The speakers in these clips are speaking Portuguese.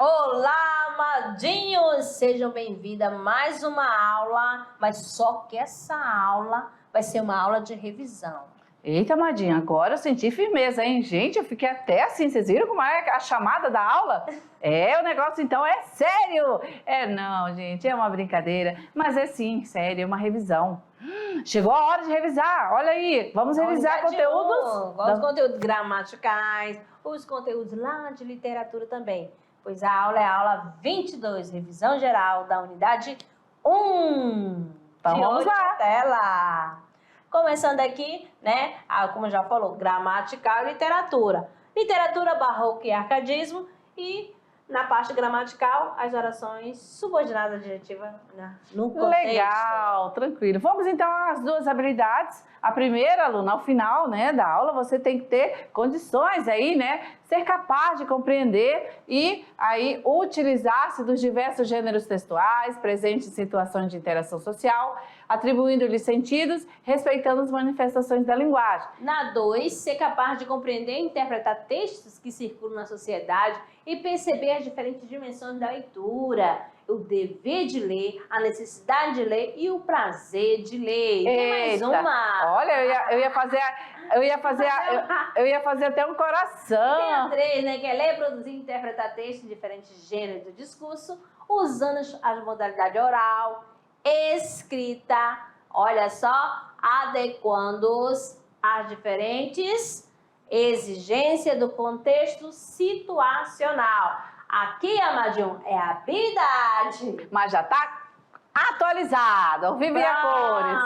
Olá, amadinhos! Sejam bem-vindos a mais uma aula, mas só que essa aula vai ser uma aula de revisão. Eita, Madinha, agora eu senti firmeza, hein? Gente, eu fiquei até assim, vocês viram como é a chamada da aula? O negócio então é sério! Não, gente, é uma brincadeira, mas é sim, sério, é uma revisão. Chegou a hora de revisar, olha aí, vamos revisar conteúdos? Os conteúdos gramaticais, os conteúdos lá de literatura também. Pois a aula é a aula 22, revisão geral da unidade 1. Então vamos lá. Tela. Começando aqui, né, como já falou, gramatical e literatura. Literatura, barroco e arcadismo. E na parte gramatical, as orações subordinadas adjetivas no contexto. Legal, tranquilo. Vamos então às duas habilidades. A primeira, aluna, ao final, né, da aula, você tem que ter condições aí, né, ser capaz de compreender e aí utilizar-se dos diversos gêneros textuais presentes em situações de interação social, atribuindo-lhes sentidos, respeitando as manifestações da linguagem. Na 2, ser capaz de compreender e interpretar textos que circulam na sociedade e perceber as diferentes dimensões da leitura, o dever de ler, a necessidade de ler e o prazer de ler. Tem mais uma. Olha, eu ia fazer até um coração. Tem a 3, né, que é ler, produzir e interpretar textos em diferentes gêneros do discurso, usando as modalidades oral, escrita, olha só, adequando-os às diferentes exigências do contexto situacional. Aqui, amadinho, é habilidade. Mas já está atualizado, ao vivo e a cores.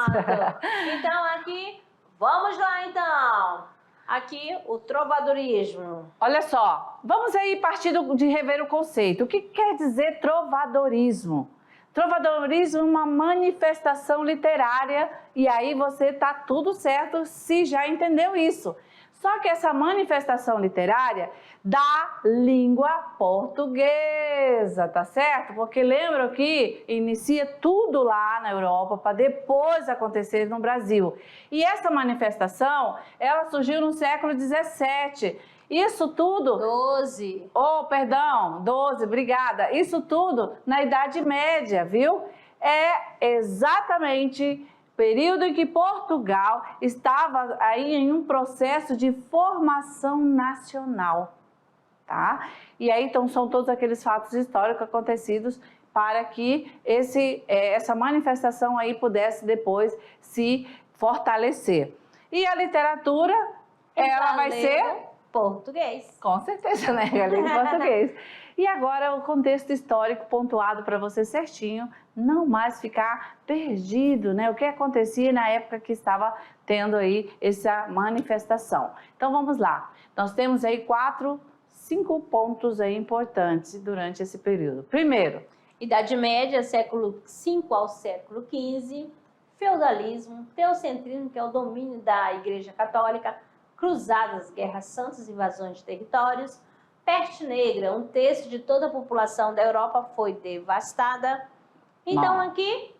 Então, aqui, vamos lá, então. Aqui, o trovadorismo. Olha só, vamos aí partir de rever o conceito. O que quer dizer trovadorismo? Trovadorismo é uma manifestação literária e aí você tá tudo certo se já entendeu isso. Só que essa manifestação literária da língua portuguesa, tá certo? Porque lembram que inicia tudo lá na Europa para depois acontecer no Brasil. E essa manifestação, ela surgiu no século XVII. Isso tudo... 12. Oh, perdão, 12, obrigada. Isso tudo na Idade Média, viu? É exatamente... período em que Portugal estava aí em um processo de formação nacional, tá? E aí então são todos aqueles fatos históricos acontecidos para que essa manifestação aí pudesse depois se fortalecer. E a literatura, ela vai ser... português. Com certeza, né? A língua português. E agora o contexto histórico pontuado para você certinho, não mais ficar perdido, né? O que acontecia na época que estava tendo aí essa manifestação. Então vamos lá. Nós temos aí 5 pontos aí importantes durante esse período. Primeiro, Idade Média, século V ao século XV, feudalismo, teocentrismo, que é o domínio da Igreja Católica, cruzadas, guerras santas, invasões de territórios, peste negra, 1/3 de toda a população da Europa foi devastada. Então aqui,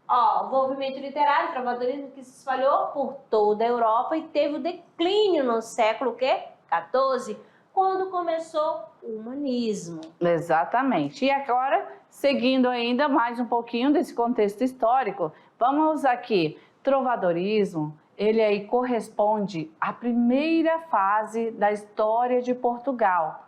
ó, o movimento literário, trovadorismo que se espalhou por toda a Europa e teve o declínio no século XIV, quando começou o humanismo. Exatamente. E agora, seguindo ainda mais um pouquinho desse contexto histórico, vamos aqui, trovadorismo, ele aí corresponde à primeira fase da história de Portugal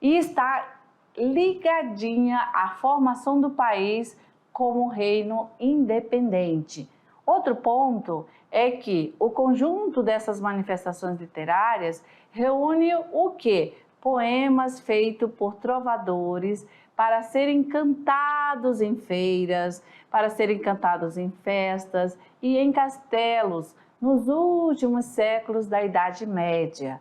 e está ligadinha à formação do país como reino independente. Outro ponto é que o conjunto dessas manifestações literárias reúne o quê? Poemas feitos por trovadores para serem cantados em feiras, para serem cantados em festas e em castelos, nos últimos séculos da Idade Média.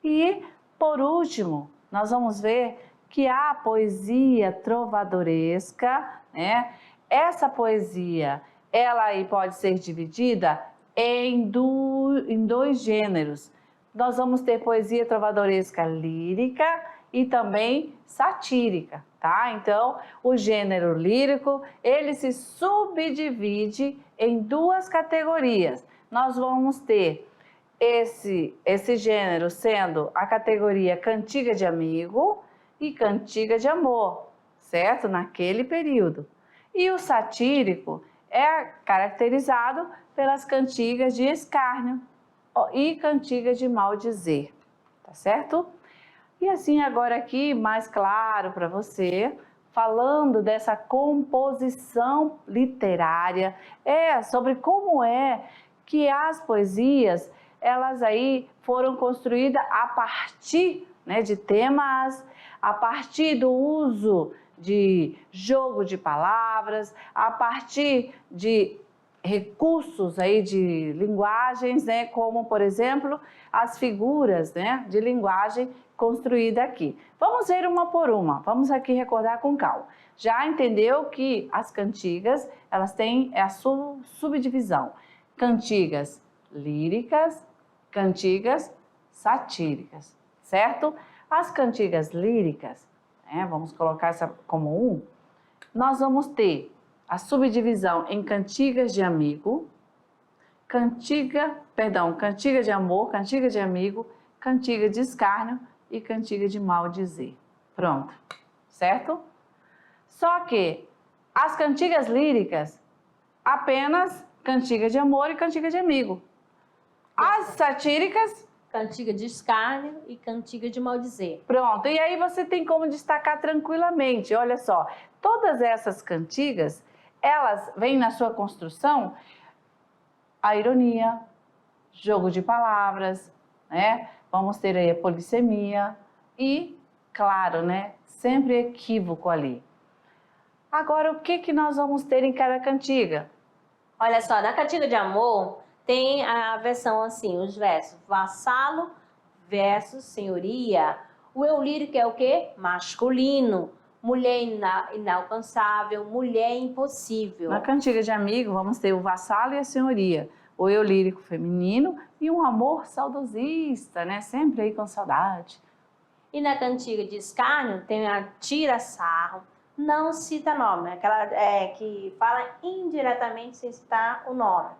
E, por último, nós vamos ver que a poesia trovadoresca, né? Essa poesia, ela aí pode ser dividida em 2 gêneros. Nós vamos ter poesia trovadoresca lírica e também satírica, tá? Então, o gênero lírico, ele se subdivide em 2 categorias. Nós vamos ter esse gênero sendo a categoria cantiga de amigo e cantiga de amor, certo? Naquele período. E o satírico é caracterizado pelas cantigas de escárnio e cantigas de maldizer, tá certo? E assim agora aqui, mais claro para você, falando dessa composição literária, sobre como é que as poesias, elas aí foram construídas a partir, né, de temas, a partir do uso de jogo de palavras, a partir de recursos aí de linguagens, né, como por exemplo as figuras, né, de linguagem construída aqui. Vamos ver uma por uma, vamos aqui recordar com calma. Já entendeu que as cantigas, elas têm a subdivisão: cantigas líricas, cantigas satíricas, certo? As cantigas líricas, né, vamos colocar essa como um, nós vamos ter a subdivisão em cantigas de amigo, cantiga de amor, cantiga de amigo, cantiga de escárnio e cantiga de maldizer. Pronto, certo? Só que as cantigas líricas, apenas cantiga de amor e cantiga de amigo. As satíricas, cantiga de escárnio e cantiga de maldizer. Pronto, e aí você tem como destacar tranquilamente, olha só, todas essas cantigas, elas vêm na sua construção a ironia, jogo de palavras, né? Vamos ter aí a polissemia e, claro, né, sempre equívoco ali. Agora, o que nós vamos ter em cada cantiga? Olha só, na cantiga de amor tem a versão assim, os versos vassalo versus senhoria. O eu lírico é o quê? Masculino. Mulher inalcançável, mulher impossível. Na cantiga de amigo, vamos ter o vassalo e a senhoria, o eu lírico feminino e um amor saudosista, né? Sempre aí com saudade. E na cantiga de escárnio tem a tira-sarro, não cita nome, aquela que fala indiretamente sem citar o nome.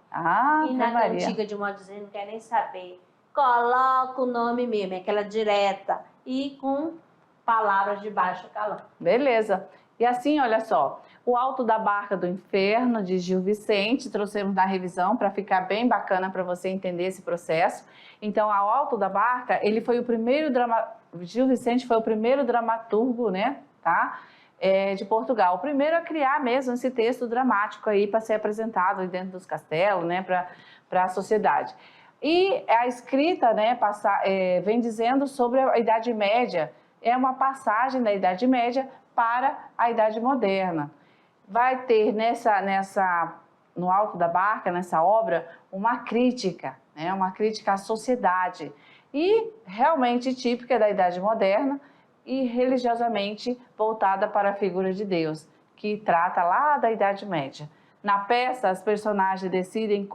E na cantiga de maldizer não quer nem saber, coloca o nome mesmo, aquela direta e com palavras de baixo calão. Beleza. E assim, olha só, o Alto da Barca do Inferno, de Gil Vicente, trouxemos na revisão para ficar bem bacana para você entender esse processo. Então, o Alto da Barca, ele foi o primeiro Gil Vicente foi o primeiro dramaturgo, né, tá? De Portugal, o primeiro a criar mesmo esse texto dramático aí para ser apresentado dentro dos castelos, né, para a sociedade. E a escrita, né, vem dizendo sobre a Idade Média, é uma passagem da Idade Média para a Idade Moderna. Vai ter no Alto da Barca, nessa obra, uma crítica, né, uma crítica à sociedade e realmente típica da Idade Moderna e religiosamente voltada para a figura de Deus, que trata lá da Idade Média. Na peça, as personagens decidem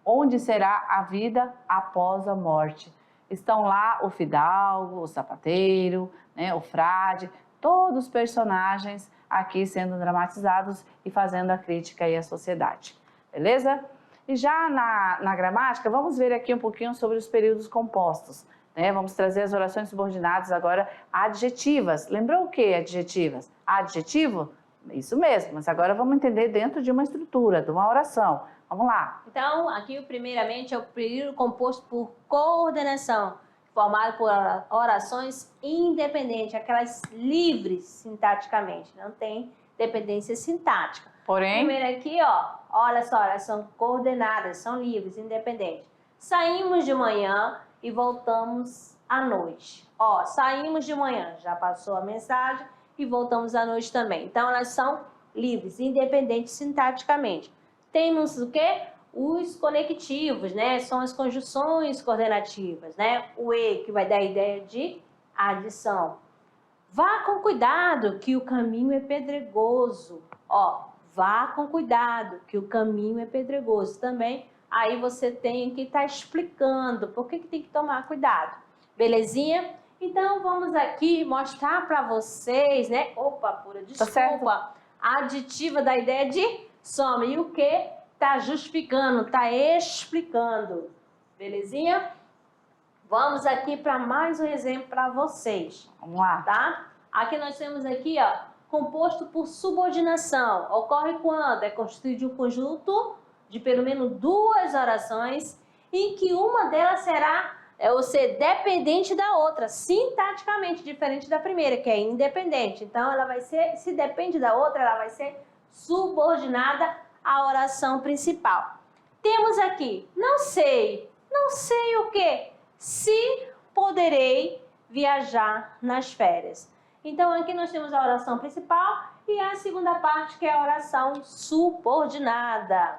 onde será a vida após a morte. Estão lá o fidalgo, o sapateiro, né, o frade, todos os personagens aqui sendo dramatizados e fazendo a crítica aí à sociedade. Beleza? E já na gramática, vamos ver aqui um pouquinho sobre os períodos compostos. Né? Vamos trazer as orações subordinadas agora adjetivas. Lembrou o que adjetivas? Adjetivo? Isso mesmo, mas agora vamos entender dentro de uma estrutura, de uma oração. Vamos lá. Então, aqui primeiramente é o período composto por coordenação, formado por orações independentes, aquelas livres sintaticamente, não tem dependência sintática. Porém, primeiro aqui, olha só, elas são coordenadas, são livres, independentes. Saímos de manhã e voltamos à noite. Saímos de manhã, já passou a mensagem e voltamos à noite também. Então, elas são livres, independentes sintaticamente. Temos o quê? Os conectivos, né? São as conjunções coordenativas, né? O E, que vai dar a ideia de adição. Vá com cuidado, que o caminho é pedregoso. Vá com cuidado, que o caminho é pedregoso. Também, aí você tem que estar explicando por que tem que tomar cuidado. Belezinha? Então, vamos aqui mostrar para vocês, né? Desculpa. A aditiva da ideia de soma. E o que? Tá justificando, tá explicando. Belezinha? Vamos aqui para mais um exemplo para vocês. Vamos lá. Tá? Aqui nós temos aqui, ó, composto por subordinação. Ocorre quando é constituído de um conjunto de pelo menos duas orações em que uma delas será ou ser dependente da outra, sintaticamente diferente da primeira, que é independente. Então, ela vai ser, se depende da outra, ela vai ser subordinada à oração principal. Temos aqui, não sei o quê, se poderei viajar nas férias. Então, aqui nós temos a oração principal e a segunda parte, que é a oração subordinada.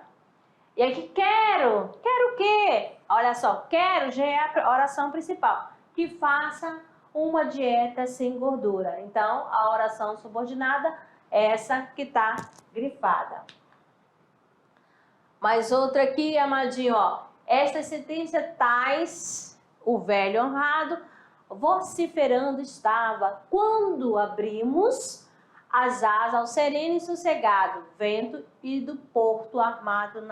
E aqui, quero o quê? Olha só, quero já é a oração principal, que faça uma dieta sem gordura. Então, a oração subordinada é essa que está grifada. Mais outra aqui, amadinho, ó. Esta sentença tais, o velho honrado, vociferando estava, quando abrimos as asas ao sereno e sossegado vento e do porto armado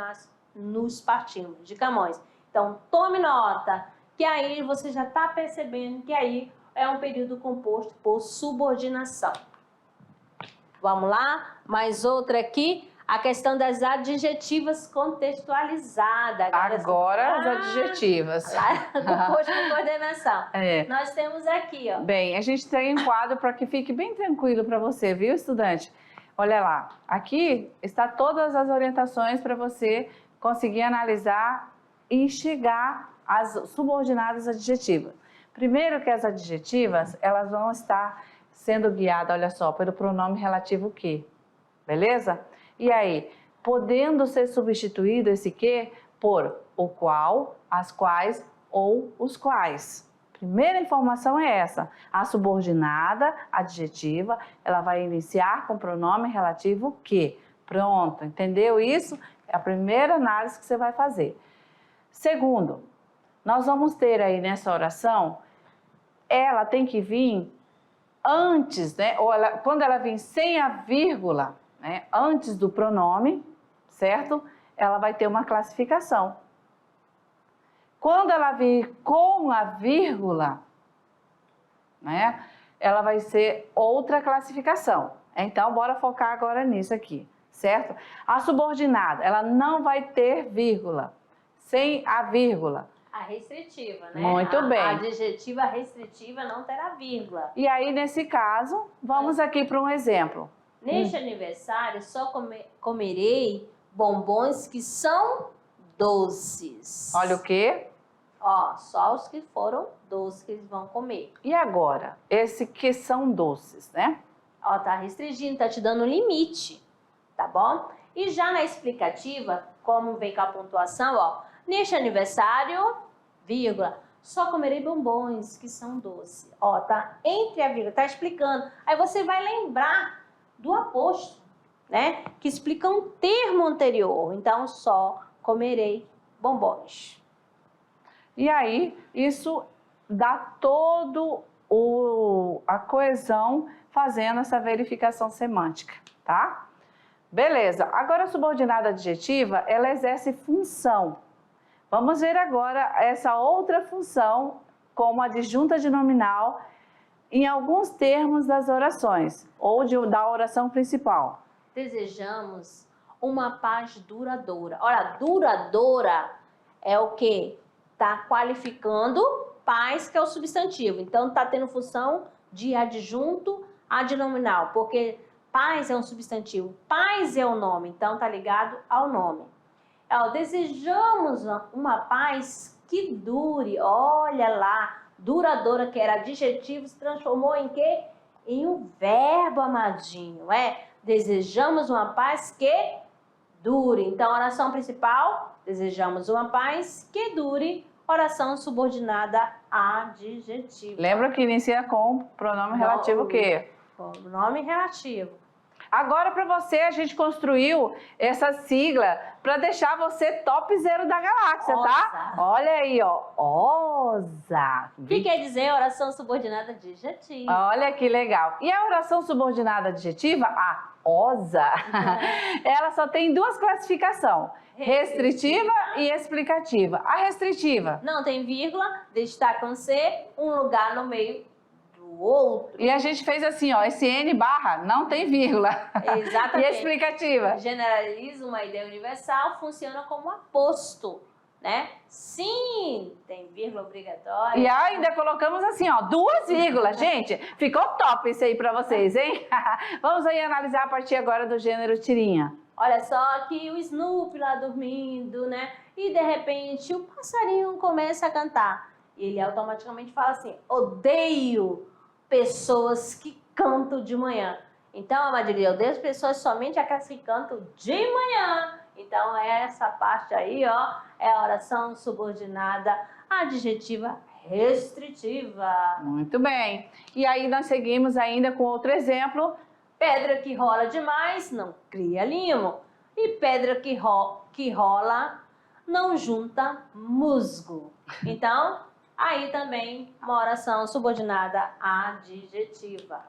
nos partimos de Camões. Então, tome nota, que aí você já está percebendo que aí é um período composto por subordinação. Vamos lá? Mais outra aqui, a questão das adjetivas contextualizadas. Agora as adjetivas. Composto por coordenação. É. Nós temos aqui, ó. Bem, a gente tem um quadro para que fique bem tranquilo para você, viu, estudante? Olha lá, aqui está todas as orientações para você conseguir analisar e chegar às subordinadas adjetivas. Primeiro que as adjetivas, elas vão estar sendo guiadas, olha só, pelo pronome relativo que, beleza? E aí, podendo ser substituído esse que por o qual, as quais ou os quais. Primeira informação é essa. A subordinada adjetiva, ela vai iniciar com o pronome relativo que. Pronto, entendeu isso? É a primeira análise que você vai fazer. Segundo, nós vamos ter aí nessa oração, ela tem que vir antes, né? Ou quando ela vir sem a vírgula, né? Antes do pronome, certo? Ela vai ter uma classificação. Quando ela vir com a vírgula, né? Ela vai ser outra classificação. Então, bora focar agora nisso aqui, certo? A subordinada, ela não vai ter vírgula. Sem a vírgula. A restritiva, né? Muito bem. A adjetiva restritiva não terá vírgula. E aí, nesse caso, vamos aqui para um exemplo. Neste aniversário, só comerei bombons que são doces. Olha o quê? Ó, só os que foram doces que eles vão comer. E agora? Esse que são doces, né? Ó, tá restringindo, tá te dando um limite, tá bom? E já na explicativa, como vem com a pontuação, ó, neste aniversário, vírgula, só comerei bombons que são doces. Ó, tá entre a vírgula, tá explicando. Aí você vai lembrar do aposto, né? Que explica um termo anterior. Então, só comerei bombons. E aí, isso dá todo a coesão fazendo essa verificação semântica, tá? Beleza. Agora, a subordinada adjetiva, ela exerce função. Vamos ver agora essa outra função como adjunta de nominal em alguns termos das orações ou da oração principal. Desejamos uma paz duradoura. Olha, duradoura é o quê? Está qualificando paz, que é o substantivo. Então, está tendo função de adjunto adnominal, porque paz é um substantivo, paz é o nome, então está ligado ao nome. Desejamos uma paz que dure. Olha lá, duradoura, que era adjetivo, se transformou em quê? Em um verbo, amadinho. Desejamos uma paz que dure. Então, oração principal, desejamos uma paz que dure. Oração subordinada adjetiva. Lembra que inicia com pronome relativo que? Pronome relativo. Agora, para você, a gente construiu essa sigla para deixar você topzera da galáxia, OSA. tá? Olha aí, ó. OSA. O que quer dizer oração subordinada adjetiva? Olha que legal. E a oração subordinada adjetiva, a OSA, ela só tem duas classificações. Restritiva e explicativa. A restritiva? Não tem vírgula, destacam-se um lugar no meio do outro. E a gente fez assim, ó, esse N barra não tem vírgula. Exatamente. E a explicativa? Generaliza uma ideia universal, funciona como aposto, né? Sim, tem vírgula obrigatória. E ainda colocamos assim, ó, 2 vírgulas. Gente, ficou top isso aí pra vocês, hein? Vamos aí analisar a partir agora do gênero tirinha. Olha só que o Snoopy lá dormindo, né? E de repente o passarinho começa a cantar. E ele automaticamente fala assim: odeio pessoas que cantam de manhã. Então, Amadilia, eu odeio as pessoas somente aquelas que cantam de manhã. Então, essa parte aí, ó, é a oração subordinada adjetiva restritiva. Muito bem. E aí nós seguimos ainda com outro exemplo. Pedra que rola demais não cria limo. E pedra que rola não junta musgo. Então, aí também uma oração subordinada adjetiva.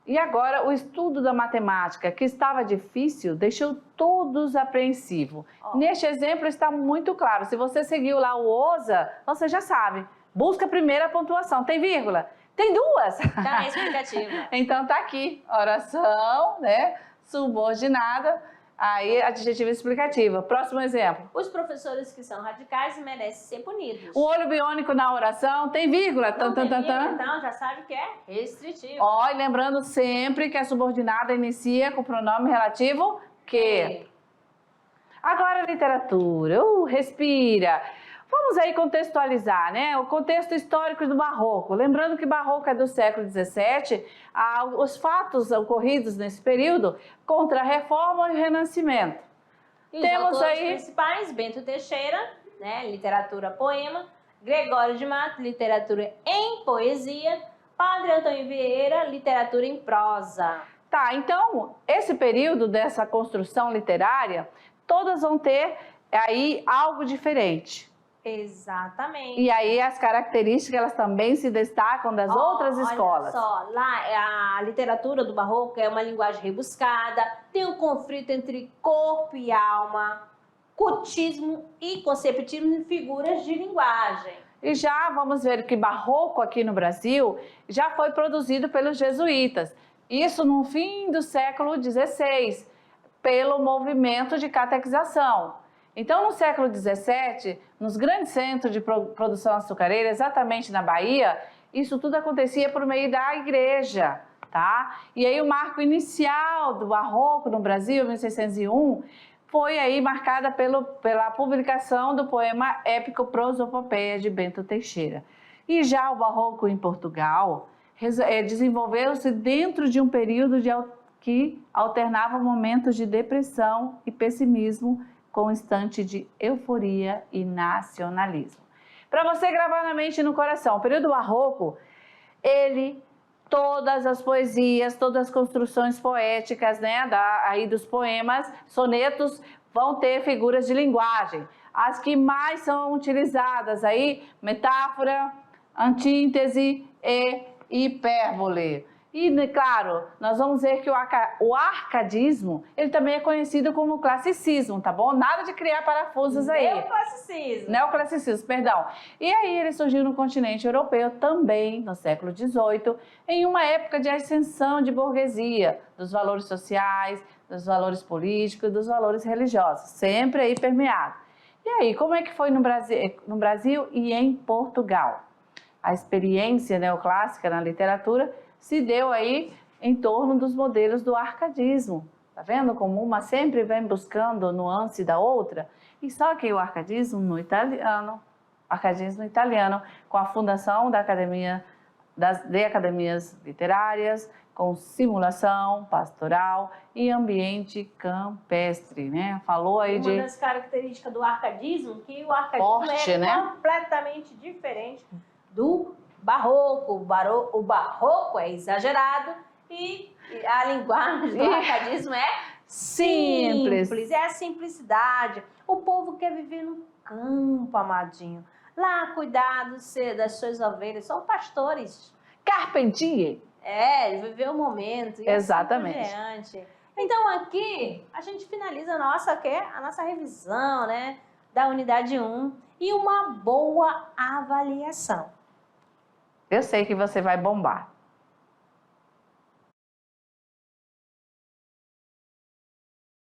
E agora o estudo da matemática, que estava difícil, deixou todos apreensivos. Neste exemplo está muito claro. Se você seguiu lá o OSA, você já sabe. Busca primeiro a pontuação. Tem vírgula? Tem 2. Tá explicativa. Então tá aqui, oração, né? Subordinada, aí adjetiva explicativa. Próximo exemplo. Os professores que são radicais merecem ser punidos. O olho biônico na oração tem vírgula. Não tem vírgula, então já sabe que é restritivo. Ó, e lembrando sempre que a subordinada inicia com o pronome relativo que. Agora literatura. Respira. Vamos aí contextualizar, né? O contexto histórico do Barroco. Lembrando que Barroco é do século XVII, os fatos ocorridos nesse período contra a Reforma e o Renascimento. E temos os autores principais: Bento Teixeira, né? Literatura, poema; Gregório de Matos, literatura em poesia; Padre Antônio Vieira, literatura em prosa. Tá, então esse período dessa construção literária, todas vão ter aí algo diferente. Exatamente. E aí as características elas também se destacam das outras escolas. Olha só, lá a literatura do Barroco é uma linguagem rebuscada, tem um conflito entre corpo e alma, cultismo e conceptismo em figuras de linguagem. E já vamos ver que Barroco aqui no Brasil já foi produzido pelos jesuítas. Isso no fim do século XVI, pelo movimento de catequização. Então, no século XVII, nos grandes centros de produção açucareira, exatamente na Bahia, isso tudo acontecia por meio da igreja, tá? E aí o marco inicial do Barroco no Brasil, 1601, foi aí marcada pela publicação do poema épico Prosopopeia de Bento Teixeira. E já o Barroco em Portugal desenvolveu-se dentro de um período que alternava momentos de depressão e pessimismo com um instante de euforia e nacionalismo. Para você gravar na mente e no coração, o período barroco, todas as poesias, todas as construções poéticas, né, aí dos poemas, sonetos, vão ter figuras de linguagem. As que mais são utilizadas aí, metáfora, antíntese e hipérbole. E, claro, nós vamos ver que o arcadismo, ele também é conhecido como classicismo, tá bom? Nada de criar parafusos aí. Neoclassicismo, perdão. E aí ele surgiu no continente europeu também, no século XVIII, em uma época de ascensão de burguesia, dos valores sociais, dos valores políticos, dos valores religiosos, sempre aí permeado. E aí, como é que foi no Brasil e em Portugal? A experiência neoclássica na literatura se deu aí em torno dos modelos do arcadismo. Tá vendo como uma sempre vem buscando nuance da outra? E só que o arcadismo italiano, com a fundação de academias literárias, com simulação pastoral e ambiente campestre, né? Falou aí uma das características do arcadismo, que o arcadismo forte, né? Completamente diferente do barroco. O barroco é exagerado e a linguagem do arcadismo é simples. É a simplicidade. O povo quer viver no campo, amadinho. Lá, cuidado das suas ovelhas. São pastores. Carpentier. Viver o momento. E exatamente. Assim então, aqui, a gente finaliza a nossa revisão, né, da unidade 1 e uma boa avaliação. Eu sei que você vai bombar.